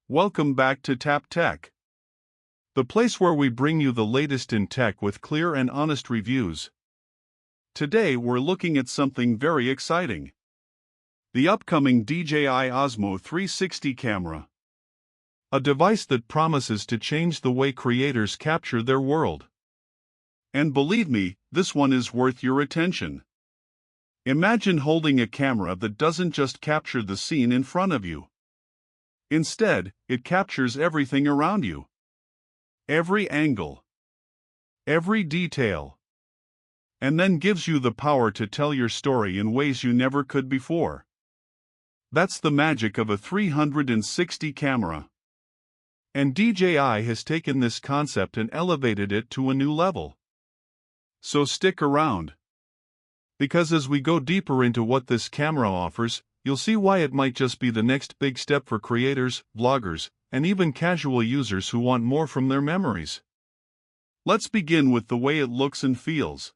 Welcome back to Tap Tech, the place where we bring you the latest in tech with clear and honest reviews. Today we're looking at something very exciting: the upcoming DJI Osmo 360 camera. A device that promises to change the way creators capture their world. And believe me, this one is worth your attention. Imagine holding a camera that doesn't just capture the scene in front of you. Instead, it captures everything around you. Every angle. Every detail. And then gives you the power to tell your story in ways you never could before. That's the magic of a 360 camera. And DJI has taken this concept and elevated it to a new level. So stick around. Because as we go deeper into what this camera offers, you'll see why it might just be the next big step for creators, vloggers, and even casual users who want more from their memories. Let's begin with the way it looks and feels.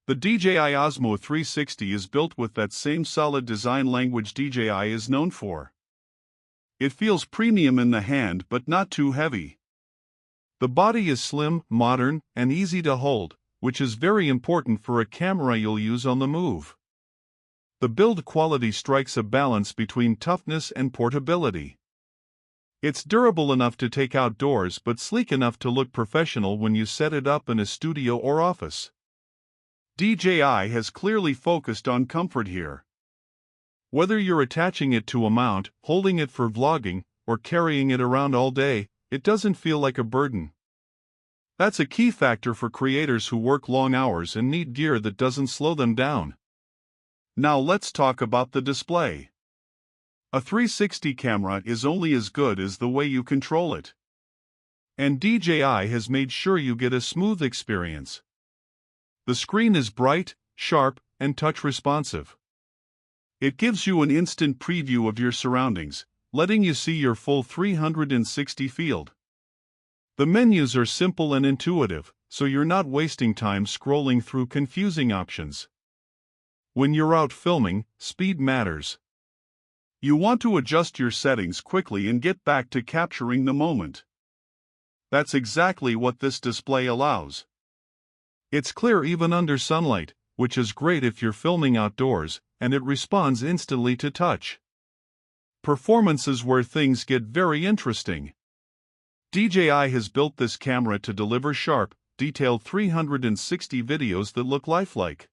The DJI Osmo 360 is built with that same solid design language DJI is known for. It feels premium in the hand but not too heavy. The body is slim, modern, and easy to hold, which is very important for a camera you'll use on the move. The build quality strikes a balance between toughness and portability. It's durable enough to take outdoors but sleek enough to look professional when you set it up in a studio or office. DJI has clearly focused on comfort here. Whether you're attaching it to a mount, holding it for vlogging, or carrying it around all day, it doesn't feel like a burden. That's a key factor for creators who work long hours and need gear that doesn't slow them down. Now let's talk about the display. A 360 camera is only as good as the way you control it. And DJI has made sure you get a smooth experience. The screen is bright, sharp, and touch responsive. It gives you an instant preview of your surroundings, letting you see your full 360 field. The menus are simple and intuitive, so you're not wasting time scrolling through confusing options. When you're out filming, speed matters. You want to adjust your settings quickly and get back to capturing the moment. That's exactly what this display allows. It's clear even under sunlight, which is great if you're filming outdoors, and it responds instantly to touch. Performance is where things get very interesting. DJI has built this camera to deliver sharp, detailed 360 videos that look lifelike.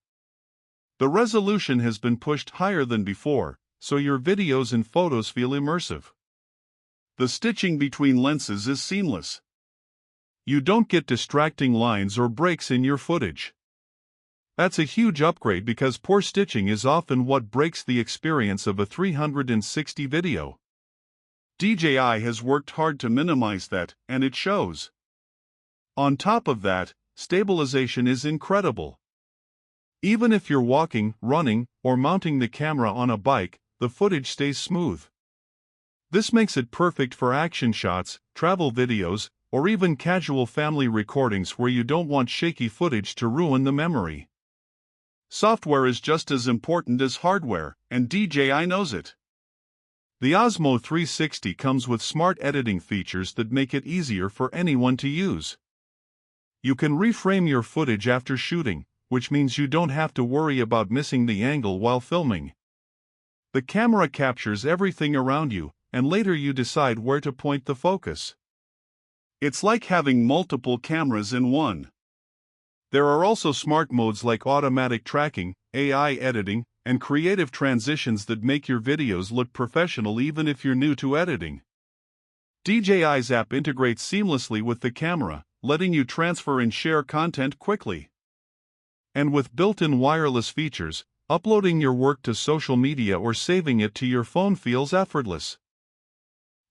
The resolution has been pushed higher than before, so your videos and photos feel immersive. The stitching between lenses is seamless. You don't get distracting lines or breaks in your footage. That's a huge upgrade because poor stitching is often what breaks the experience of a 360 video. DJI has worked hard to minimize that, and it shows. On top of that, stabilization is incredible. Even if you're walking, running, or mounting the camera on a bike, the footage stays smooth. This makes it perfect for action shots, travel videos, or even casual family recordings where you don't want shaky footage to ruin the memory. Software is just as important as hardware, and DJI knows it. The Osmo 360 comes with smart editing features that make it easier for anyone to use. You can reframe your footage after shooting, which means you don't have to worry about missing the angle while filming. The camera captures everything around you, and later you decide where to point the focus. It's like having multiple cameras in one. There are also smart modes like automatic tracking, AI editing, and creative transitions that make your videos look professional even if you're new to editing. DJI's app integrates seamlessly with the camera, letting you transfer and share content quickly. And with built-in wireless features, uploading your work to social media or saving it to your phone feels effortless.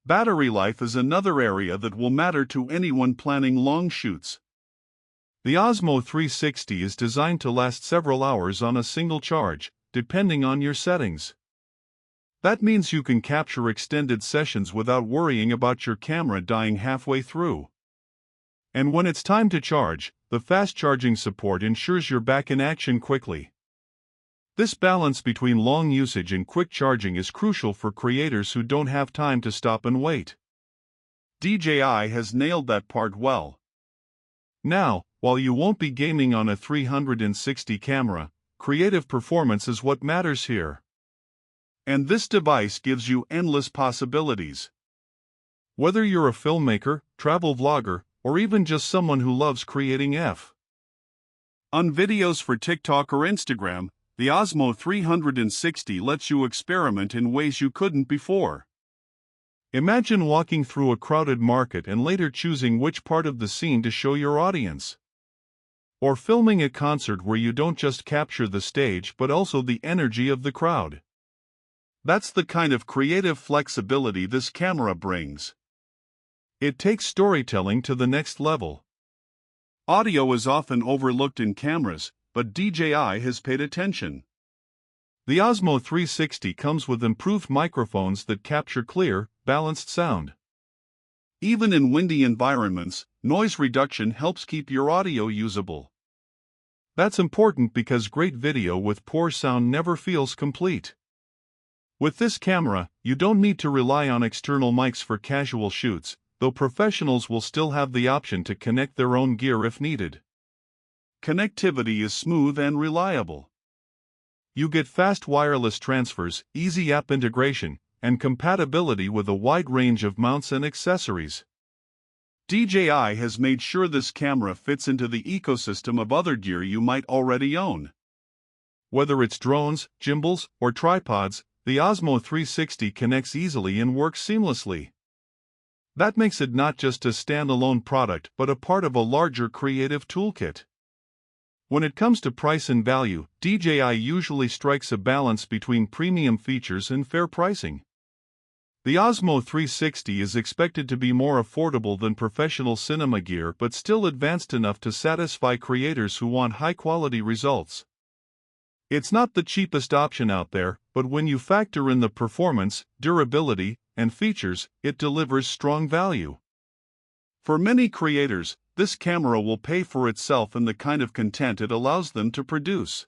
Battery life is another area that will matter to anyone planning long shoots. The Osmo 360 is designed to last several hours on a single charge, depending on your settings. That means you can capture extended sessions without worrying about your camera dying halfway through. And when it's time to charge, the fast charging support ensures you're back in action quickly. This balance between long usage and quick charging is crucial for creators who don't have time to stop and wait. DJI has nailed that part well. Now, while you won't be gaming on a 360 camera, creative performance is what matters here. And this device gives you endless possibilities. Whether you're a filmmaker, travel vlogger, or even just someone who loves creating on videos for TikTok or Instagram, the Osmo 360 lets you experiment in ways you couldn't before. Imagine walking through a crowded market and later choosing which part of the scene to show your audience. Or filming a concert where you don't just capture the stage but also the energy of the crowd. That's the kind of creative flexibility this camera brings. It takes storytelling to the next level. Audio is often overlooked in cameras, but DJI has paid attention. The Osmo 360 comes with improved microphones that capture clear, balanced sound. Even in windy environments, noise reduction helps keep your audio usable. That's important because great video with poor sound never feels complete. With this camera, you don't need to rely on external mics for casual shoots, though professionals will still have the option to connect their own gear if needed. Connectivity is smooth and reliable. You get fast wireless transfers, easy app integration, and compatibility with a wide range of mounts and accessories. DJI has made sure this camera fits into the ecosystem of other gear you might already own. Whether it's drones, gimbals, or tripods, the Osmo 360 connects easily and works seamlessly. That makes it not just a standalone product but a part of a larger creative toolkit. When it comes to price and value, DJI usually strikes a balance between premium features and fair pricing. The Osmo 360 is expected to be more affordable than professional cinema gear but still advanced enough to satisfy creators who want high-quality results. It's not the cheapest option out there, but when you factor in the performance, durability, and features, it delivers strong value. For many creators, this camera will pay for itself in the kind of content it allows them to produce.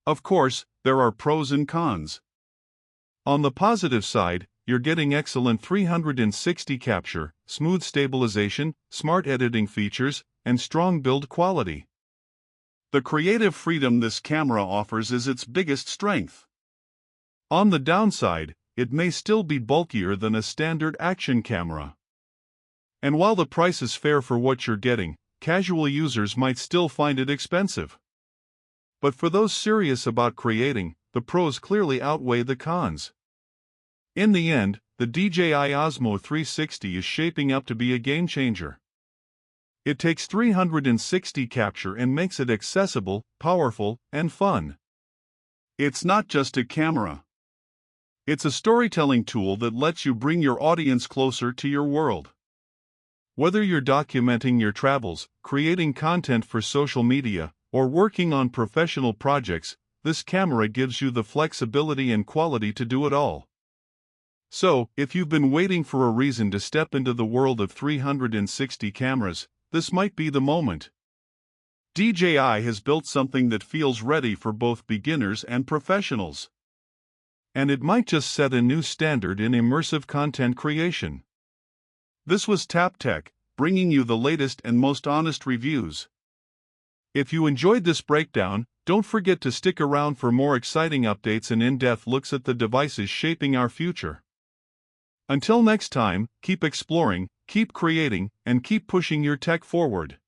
Of course, there are pros and cons. On the positive side, you're getting excellent 360 capture, smooth stabilization, smart editing features, and strong build quality. The creative freedom this camera offers is its biggest strength. On the downside, it may still be bulkier than a standard action camera. And while the price is fair for what you're getting, casual users might still find it expensive. But for those serious about creating, the pros clearly outweigh the cons. In the end, the DJI Osmo 360 is shaping up to be a game changer. It takes 360 capture and makes it accessible, powerful, and fun. It's not just a camera. It's a storytelling tool that lets you bring your audience closer to your world. Whether you're documenting your travels, creating content for social media, or working on professional projects, this camera gives you the flexibility and quality to do it all. So, if you've been waiting for a reason to step into the world of 360 cameras, this might be the moment. DJI has built something that feels ready for both beginners and professionals. And it might just set a new standard in immersive content creation. This was Tap Tech, bringing you the latest and most honest reviews. If you enjoyed this breakdown, don't forget to stick around for more exciting updates and in-depth looks at the devices shaping our future. Until next time, keep exploring, keep creating, and keep pushing your tech forward.